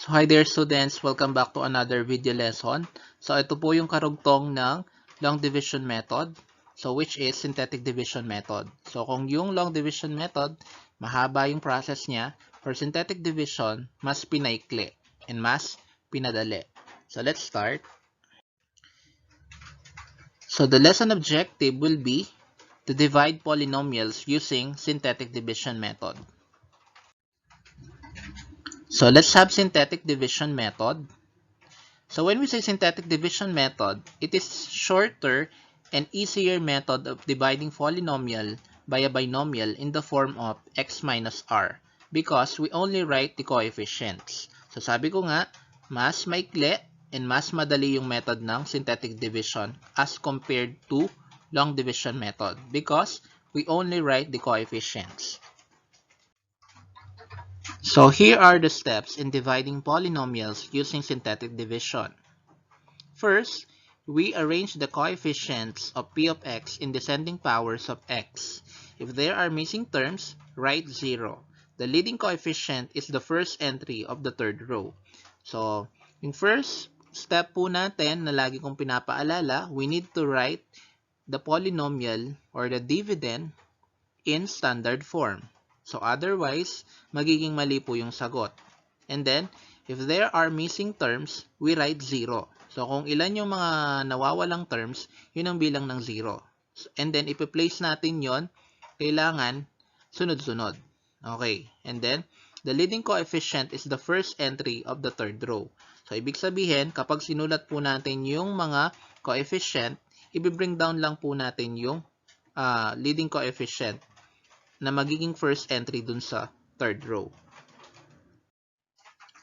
So hi there students, welcome back to another video lesson. So ito po yung karugtong ng long division method, so which is synthetic division method. So kung yung long division method, mahaba yung process niya, for synthetic division, mas pinaikli and mas pinadali. So let's start. So the lesson objective will be to divide polynomials using synthetic division method. So let's have synthetic division method. So when we say synthetic division method, it is shorter and easier method of dividing polynomial by a binomial in the form of x minus r because we only write the coefficients. So sabi ko nga, mas maikli and mas madali yung method ng synthetic division as compared to long division method because we only write the coefficients. So here are the steps in dividing polynomials using synthetic division. First, we arrange the coefficients of p of x in descending powers of x. If there are missing terms, write 0. The leading coefficient is the first entry of the third row. So, yung first step po natin na lagi kong pinapaalala, we need to write the polynomial or the dividend in standard form. So otherwise, magiging mali po yung sagot. And then, if there are missing terms, we write 0. So kung ilan yung mga nawawalang terms, yun ang bilang ng 0. And then, ipi-place natin yon, kailangan sunod-sunod. Okay. And then, the leading coefficient is the first entry of the third row. So ibig sabihin, kapag sinulat po natin yung mga coefficient, i-bring down lang po natin yung leading coefficient na magiging first entry dun sa third row.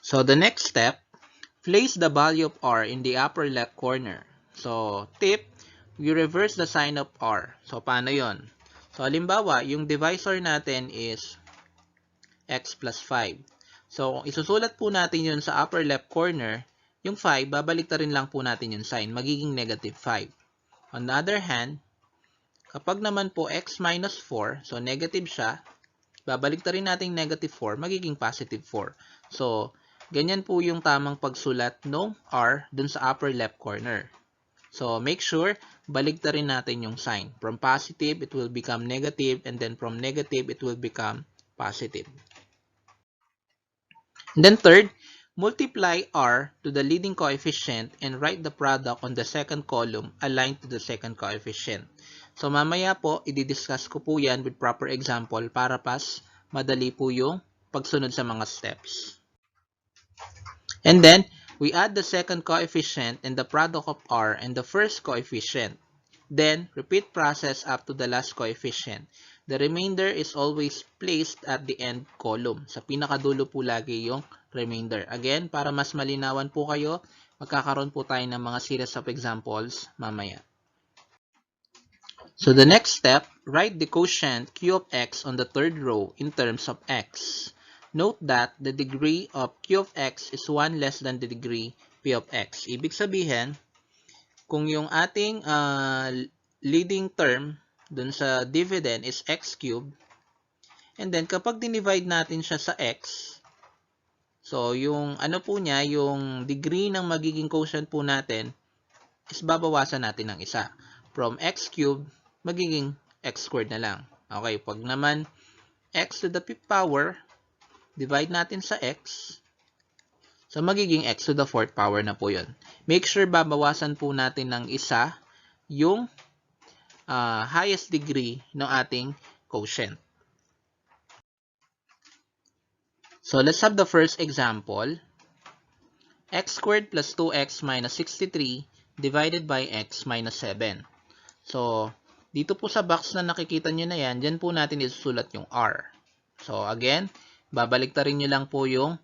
So the next step, place the value of r in the upper left corner. So tip, we reverse the sign of r. So paano yon? So halimbawa, yung divisor natin is x plus 5. So kung isusulat po natin yun sa upper left corner, yung 5, babalik na rin lang po natin yung sign, magiging negative 5. On the other hand, kapag naman po x minus 4, so negative siya, babalik na rin natin negative 4, magiging positive 4. So, ganyan po yung tamang pagsulat ng r dun sa upper left corner. So, make sure, balik na rin natin yung sign. From positive, it will become negative, and then from negative, it will become positive. And then third, multiply r to the leading coefficient and write the product on the second column aligned to the second coefficient. So mamaya po, i-discuss ko po yan with proper example para pas madali po yung pagsunod sa mga steps. And then, we add the second coefficient and the product of r and the first coefficient. Then, repeat process up to the last coefficient. The remainder is always placed at the end column. Sa pinakadulo po lagi yung remainder. Again, para mas malinawan po kayo, magkakaroon po tayo ng mga series of examples mamaya. So the next step, write the quotient q of x on the third row in terms of x. Note that the degree of q of x is 1 less than the degree p of x. Ibig sabihin, kung yung ating leading term dun sa dividend is x cubed, and then kapag dinivide natin siya sa x, so yung ano po niya, yung degree ng magiging quotient po natin is babawasan natin ng isa. From x cubed, magiging x squared na lang. Okay, pag naman x to the fifth power, divide natin sa x, so magiging x to the fourth power na po yun. Make sure babawasan po natin ng isa yung highest degree ng ating quotient. So let's have the first example. X squared plus 2x minus 63 divided by x minus 7. So, dito po sa box na nakikita nyo na yan, dyan po natin isusulat yung r. So, again, babalik na rin nyo lang po yung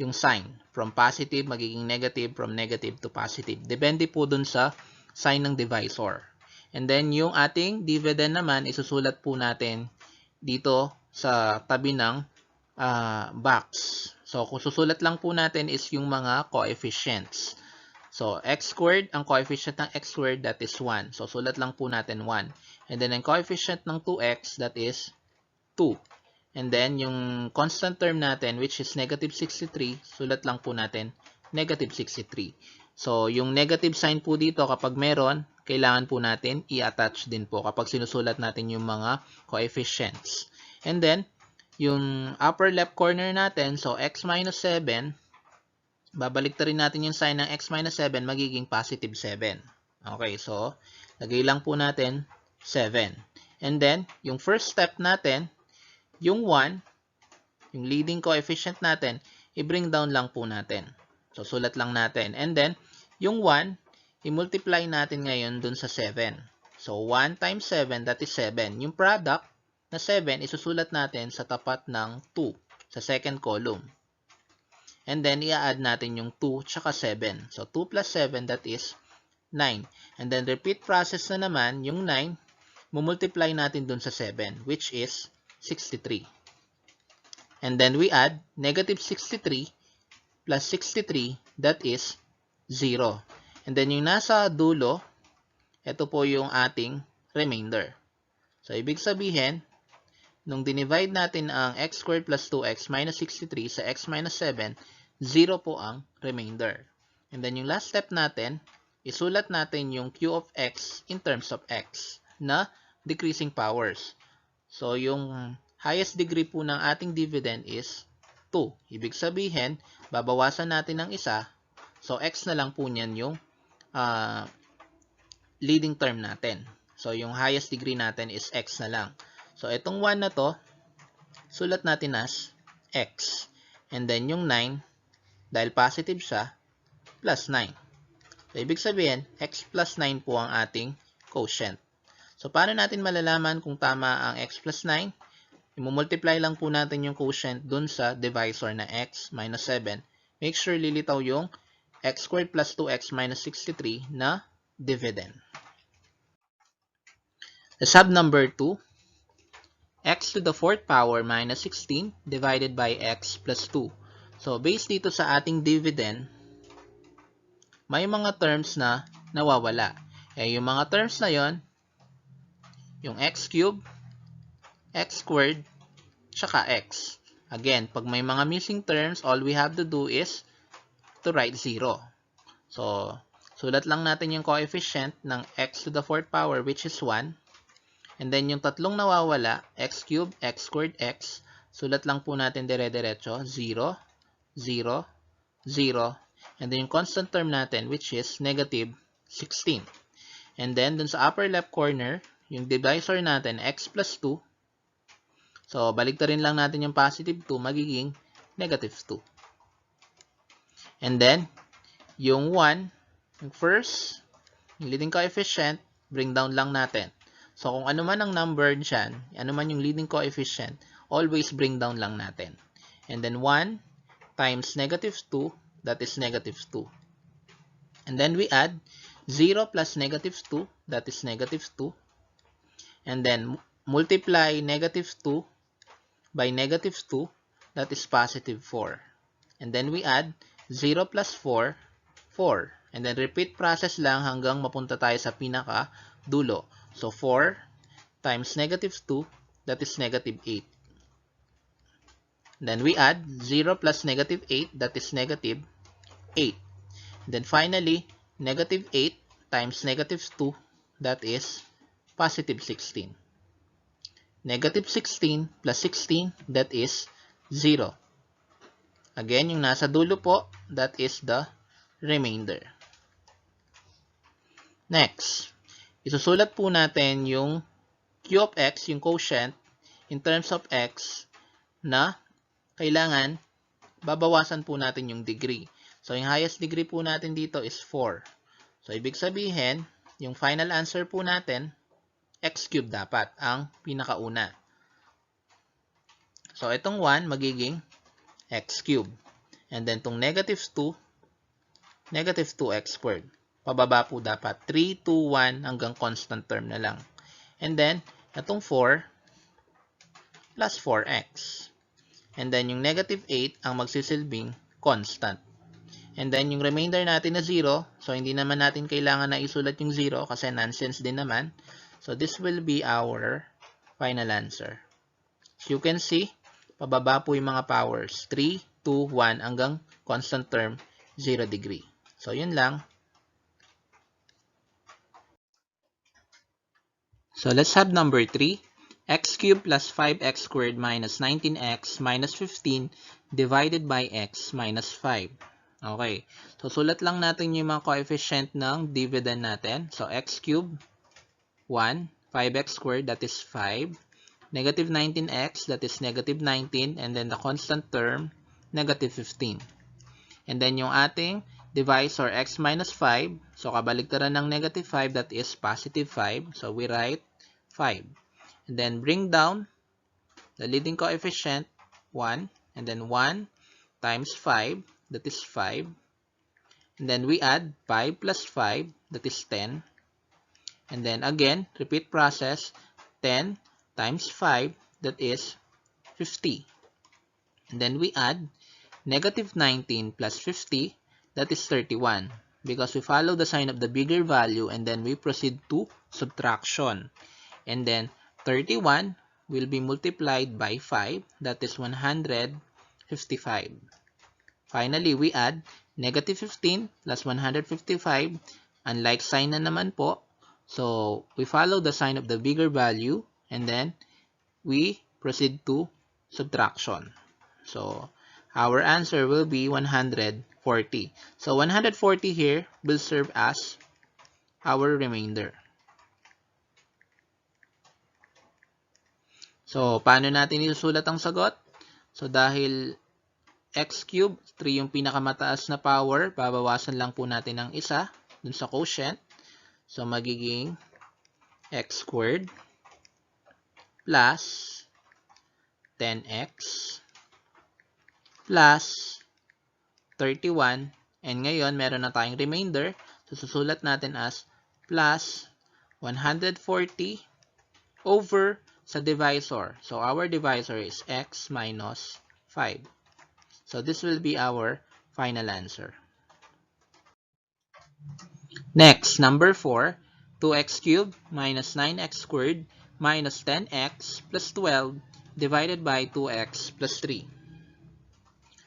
sign. From positive, magiging negative, from negative to positive. Depende po dun sa sign ng divisor. And then, yung ating dividend naman, isusulat po natin dito sa tabi ng box. So, kung susulat lang po natin is yung mga coefficients. So, x squared, ang coefficient ng x squared, that is 1. So, sulat lang po natin 1. And then, ang coefficient ng 2x, that is 2. And then, yung constant term natin, which is negative 63, sulat lang po natin, negative 63. So, yung negative sign po dito, kapag meron, kailangan po natin i-attach din po kapag sinusulat natin yung mga coefficients. And then, yung upper left corner natin, so x minus 7, babalik ta rin natin yung sign ng x minus 7, magiging positive 7. Okay, so, lagay lang po natin 7. And then, yung first step natin, yung 1, yung leading coefficient natin, i-bring down lang po natin. So, sulat lang natin. And then, yung 1, i-multiply natin ngayon dun sa 7. So, 1 times 7, that is 7. Yung product na 7, isusulat natin sa tapat ng 2, sa second column. And then, i-add natin yung 2 tsaka 7. So, 2 plus 7, that is 9. And then, repeat process na naman, yung 9, mumultiply natin dun sa 7, which is 63. And then we add negative 63 plus 63, that is 0. And then yung nasa dulo, ito po yung ating remainder. So, ibig sabihin, nung dinivide natin ang x squared plus 2x minus 63 sa x minus 7, 0 po ang remainder. And then yung last step natin, isulat natin yung q of x in terms of x na decreasing powers. So, yung highest degree po ng ating dividend is 2. Ibig sabihin, babawasan natin ng isa. So, x na lang po niyan yung leading term natin. So, yung highest degree natin is x na lang. So, itong 1 na to, sulat natin as x. And then, yung 9, dahil positive siya, plus 9. So, ibig sabihin, x plus 9 po ang ating quotient. So, paano natin malalaman kung tama ang x plus 9? I-multiply lang po natin yung quotient dun sa divisor na x minus 7. Make sure lilitaw yung x squared plus 2x minus 63 na dividend. The sub number 2, x to the 4th power minus 16 divided by x plus 2. So, based dito sa ating dividend, may mga terms na nawawala. Yung mga terms na yon, yung x cubed, x squared, tsaka x. Again, pag may mga missing terms, all we have to do is to write 0. So, sulat lang natin yung coefficient ng x to the 4th power, which is 1. And then, yung tatlong nawawala, x cubed, x squared, x, sulat lang po natin dire-diretso, 0, 0, 0. And then, yung constant term natin, which is negative 16. And then, dun sa upper left corner, yung divisor natin, x plus 2. So, baliktarin lang natin yung positive 2, magiging negative 2. And then, yung 1, yung first, yung leading coefficient, bring down lang natin. So, kung ano man ang number dyan, ano man yung leading coefficient, always bring down lang natin. And then, 1 times negative 2, that is negative 2. And then, we add 0 plus negative 2, that is negative 2. And then, multiply negative 2 by negative 2, that is positive 4. And then, we add 0 plus 4, 4. And then, repeat process lang hanggang mapunta tayo sa pinaka dulo. So, 4 times negative 2, that is negative 8. Then, we add 0 plus negative 8, that is negative 8. Then, finally, negative 8 times negative 2, that is positive 16. Negative 16 plus 16, that is 0. Again, yung nasa dulo po, that is the remainder. Next, isusulat po natin yung q of x, yung quotient, in terms of x, na kailangan babawasan po natin yung degree. So, yung highest degree po natin dito is 4. So, ibig sabihin, yung final answer po natin, x cubed dapat ang pinakauna. So, itong 1 magiging x cubed. And then, itong negative 2, negative 2x squared. Pababa po dapat 3, 2, 1 hanggang constant term na lang. And then, itong 4 plus 4x. And then, yung negative 8 ang magsisilbing constant. And then, yung remainder natin na 0. So, hindi naman natin kailangan na isulat yung 0 kasi nonsense din naman. So, this will be our final answer. As you can see, pababa po yung mga powers. 3, 2, 1 hanggang constant term 0 degree. So, yun lang. So, let's have number 3. X cubed plus 5x squared minus 19x minus 15 divided by x minus 5. Okay. So, sulat lang natin yung mga coefficient ng dividend natin. So, x cubed, 1. 5x squared, that is 5. Negative 19x, that is negative 19. And then the constant term, negative 15. And then yung ating divisor, x minus 5. So, kabaligtaran ng negative 5, that is positive 5. So, we write 5. And then bring down the leading coefficient, 1. And then 1 times 5, that is 5. And then we add 5 plus 5, that is 10. And then again, repeat process, 10 times 5, that is 50. And then we add negative 19 plus 50, that is 31. Because we follow the sign of the bigger value and then we proceed to subtraction. And then 31 will be multiplied by 5, that is 155. Finally, we add negative 15 plus 155. Unlike sign na naman po. So, we follow the sign of the bigger value and then we proceed to subtraction. So, our answer will be 140. So, 140 here will serve as our remainder. So, paano natin isusulat ang sagot? So, dahil x cubed, 3 yung pinakamataas na power, babawasan lang po natin ng isa dun sa quotient. So, magiging x squared plus 10x plus 31. And ngayon, meron na tayong remainder. So, susulat natin as plus 140 over sa divisor. So, our divisor is x minus 5. So, this will be our final answer. Next, number 4, 2x cubed minus 9x squared minus 10x plus 12 divided by 2x plus 3.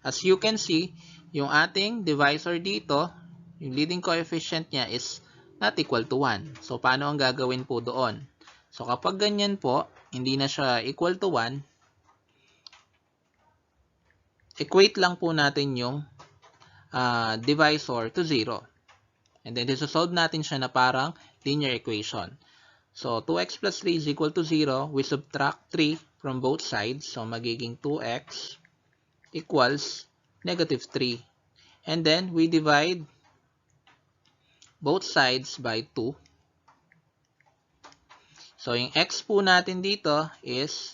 As you can see, yung ating divisor dito, yung leading coefficient niya is not equal to 1. So, paano ang gagawin po doon? So, kapag ganyan po, hindi na siya equal to 1, equate lang po natin yung divisor to 0. And then, isosolve natin siya na parang linear equation. So, 2x plus 3 is equal to 0. We subtract 3 from both sides. So, magiging 2x equals negative 3. And then, we divide both sides by 2. So, yung x po natin dito is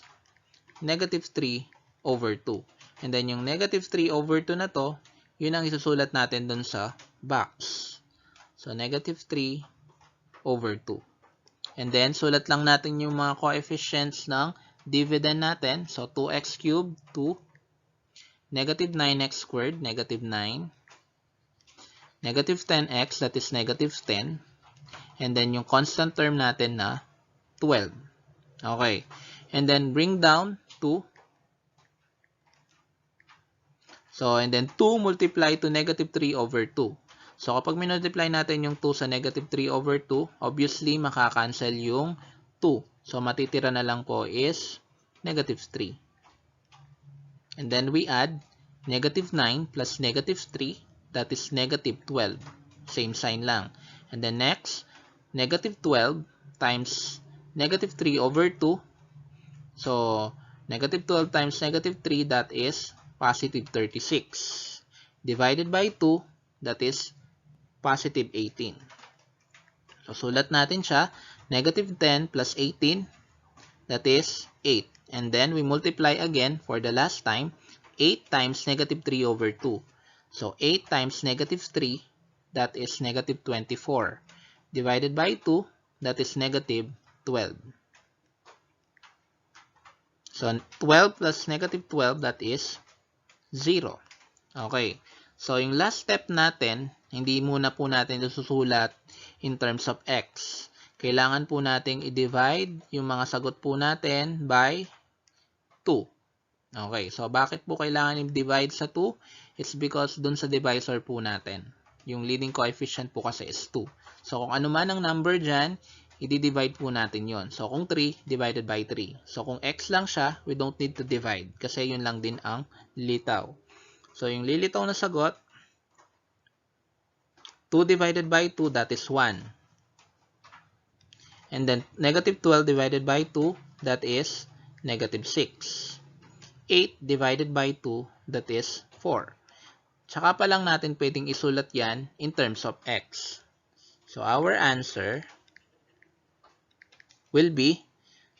negative 3 over 2. And then, yung negative 3 over 2 na to, yun ang isusulat natin dun sa box. So, negative 3 over 2. And then, sulat lang natin yung mga coefficients ng dividend natin. So, 2x cubed to negative 9x squared, negative 9. Negative 10x, that is negative 10. And then, yung constant term natin na 12. Okay. And then, bring down to. So, and then 2 multiply to negative 3 over 2. So, kapag minultiply natin yung 2 sa negative 3 over 2, obviously, makakancel yung 2. So, matitira na lang po is negative 3. And then, we add negative 9 plus negative 3, that is negative 12. Same sign lang. And then, next, negative 12 times negative 3 over 2. So, negative 12 times negative 3, that is positive 36. Divided by 2, that is positive 18. So, sulat natin siya. Negative 10 plus 18, that is 8. And then, we multiply again for the last time. 8 times negative 3 over 2. So, 8 times negative 3, that is negative 24. Divided by 2, that is negative 12. So, 12 plus negative 12, that is 0. Okay. So, yung last step natin, hindi muna po natin susulat in terms of x. Kailangan po nating i-divide yung mga sagot po natin by 2. Okay, so bakit po kailangan i-divide sa 2? It's because dun sa divisor po natin. Yung leading coefficient po kasi is 2. So, kung ano man ang number dyan, i-divide po natin yon. So, kung 3, divided by 3. So, kung x lang siya, we don't need to divide kasi yun lang din ang lilitaw. So, yung lilitaw na sagot, 2 divided by 2, that is 1. And then, negative 12 divided by 2, that is negative 6. 8 divided by 2, that is 4. Tsaka pa lang natin pwedeng isulat yan in terms of x. So, our answer will be,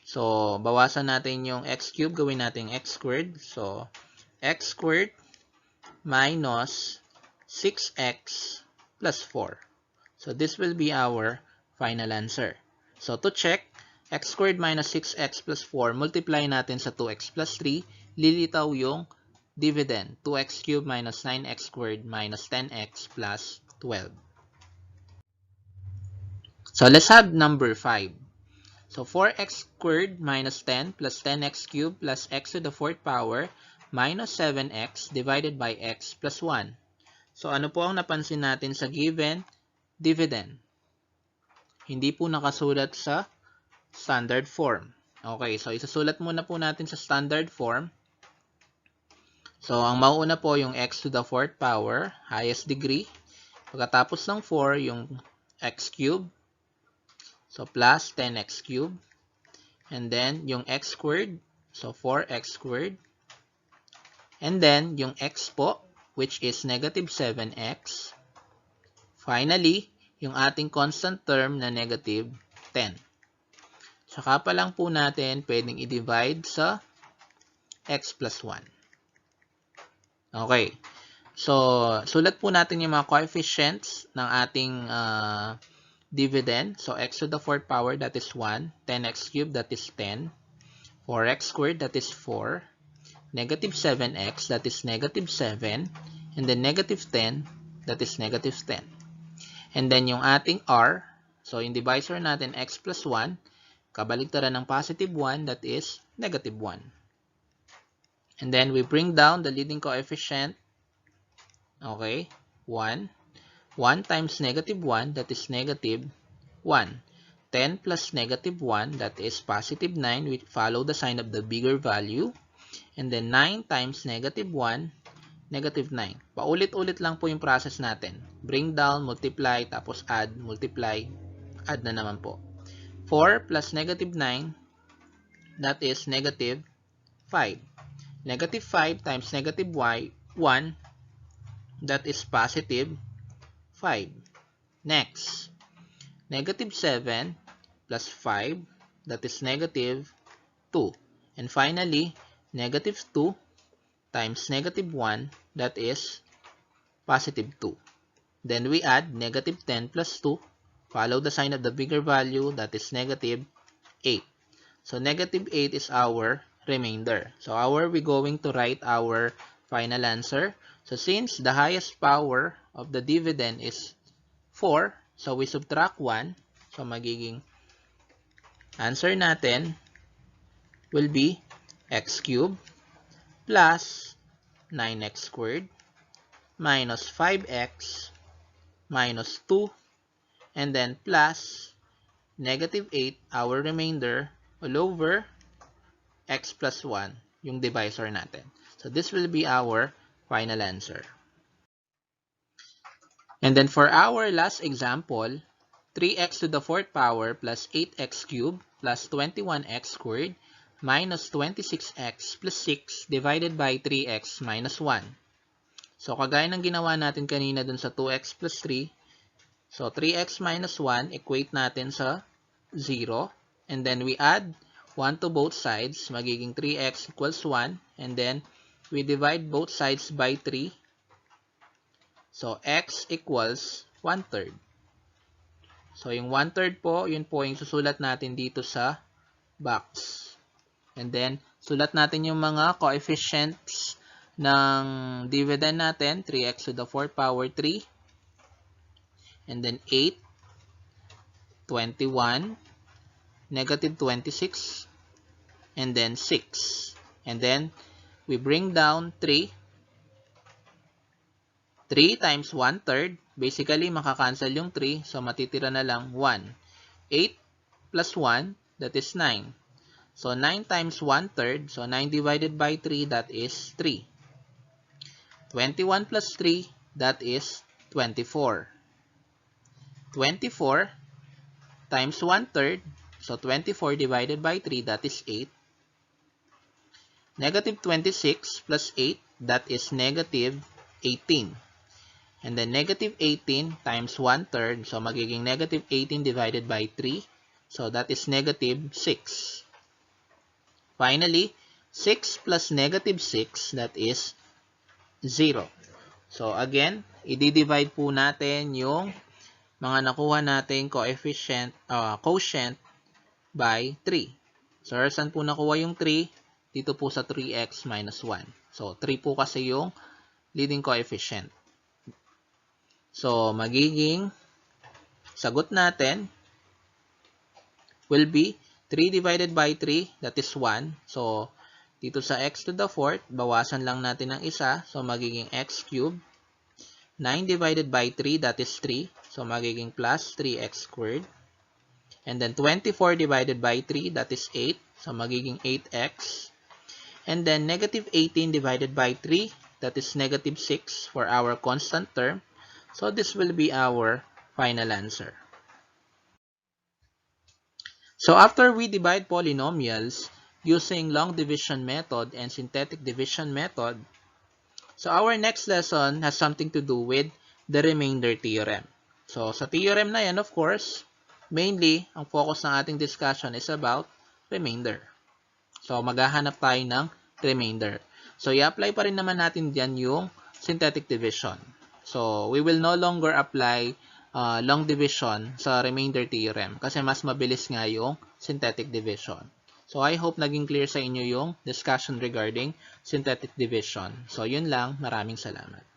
so, bawasan natin yung x cubed, gawin natin x squared. So, x squared minus 6x plus 4. So, this will be our final answer. So, to check, x squared minus 6x plus 4, multiply natin sa 2x plus 3, lilitaw yung dividend, 2x cubed minus 9x squared minus 10x plus 12. So, let's have number 5. So, 4x squared minus 10 plus 10x cubed plus x to the 4th power minus 7x divided by x plus 1. So, ano po ang napansin natin sa given dividend? Hindi po nakasulat sa standard form. Okay, so isasulat muna po natin sa standard form. So, ang mauuna po yung x to the 4th power, highest degree. Pagkatapos ng 4, yung x cubed. So, plus 10x cubed. And then, yung x squared. So, 4x squared. And then, yung x po, which is negative 7x. Finally, yung ating constant term na negative 10. Tsaka pa lang po natin pwedeng i-divide sa x plus 1. Okay. So, sulat po natin yung mga coefficients ng ating dividend. So, x to the 4th power, that is 1. 10x cubed, that is 10. 4x squared, that is 4. Negative 7x, that is negative 7. And then negative 10, that is negative 10. And then yung ating r, so yung divisor natin x plus 1, kabaligtaran ng positive 1, that is negative 1. And then we bring down the leading coefficient. Okay, 1. 1 times negative 1, that is negative 1. 10 plus negative 1, that is positive 9. We follow the sign of the bigger value. And then 9 times negative 1, negative 9. Paulit-ulit lang po yung process natin. Bring down, multiply, tapos add, multiply, add na naman po. 4 plus negative 9, that is negative 5. Negative 5 times negative 1, that is positive 5. Next, negative 7 plus 5, that is negative 2. And finally, negative 2 times negative 1, that is positive 2. Then we add negative 10 plus 2, follow the sign of the bigger value, that is negative 8. So, negative 8 is our remainder. So, how are we going to write our final answer? So, since the highest power of the dividend is 4, so we subtract 1. So, magiging answer natin will be x cubed plus 9x squared minus 5x minus 2 and then plus negative 8, our remainder, all over x plus 1, yung divisor natin. So, this will be our final answer. And then for our last example, 3x to the 4th power plus 8x cubed plus 21x squared minus 26x plus 6 divided by 3x minus 1. So, kagaya ng ginawa natin kanina dun sa 2x plus 3, so 3x minus 1, equate natin sa 0. And then we add 1 to both sides, magiging 3x equals 1. And then we divide both sides by 3. So, x equals 1/3. So, yung 1/3 po, yun po yung susulat natin dito sa box. And then, sulat natin yung mga coefficients ng dividend natin. 3x to the 4th power 3. And then 8, 21, negative 26, and then 6. And then, we bring down 3. 3 times 1/3. Basically, makakancel yung 3. So, matitira na lang 1. 8 plus 1, that is 9. So, 9 times 1/3. So, 9 divided by 3, that is 3. 21 plus 3, that is 24. 24 times 1/3. So, 24 divided by 3, that is 8. Negative 26 plus 8, that is negative 18. And then negative 18 times 1/3. So, magiging negative 18 divided by 3. So, that is negative 6. Finally, 6 plus negative 6, that is 0. So, again, i-divide po natin yung mga nakuha nating quotient by 3. So, saan po nakuha yung 3? Dito po sa 3x minus 1. So, 3 po kasi yung leading coefficient. So, magiging sagot natin will be 3 divided by 3, that is 1. So, dito sa x to the 4th, bawasan lang natin ng isa. So, magiging x cubed. 9 divided by 3, that is 3. So, magiging plus 3x squared. And then, 24 divided by 3, that is 8. So, magiging 8x. And then, negative 18 divided by 3, that is negative 6 for our constant term. So, this will be our final answer. So, after we divide polynomials using long division method and synthetic division method, so our next lesson has something to do with the remainder theorem. So, sa theorem na yan, of course, mainly, ang focus ng ating discussion is about remainder. So, maghahanap tayo ng remainder. So, i-apply pa rin naman natin dyan yung synthetic division. So, we will no longer apply long division sa remainder theorem kasi mas mabilis nga yung synthetic division. So, I hope naging clear sa inyo yung discussion regarding synthetic division. So, yun lang. Maraming salamat.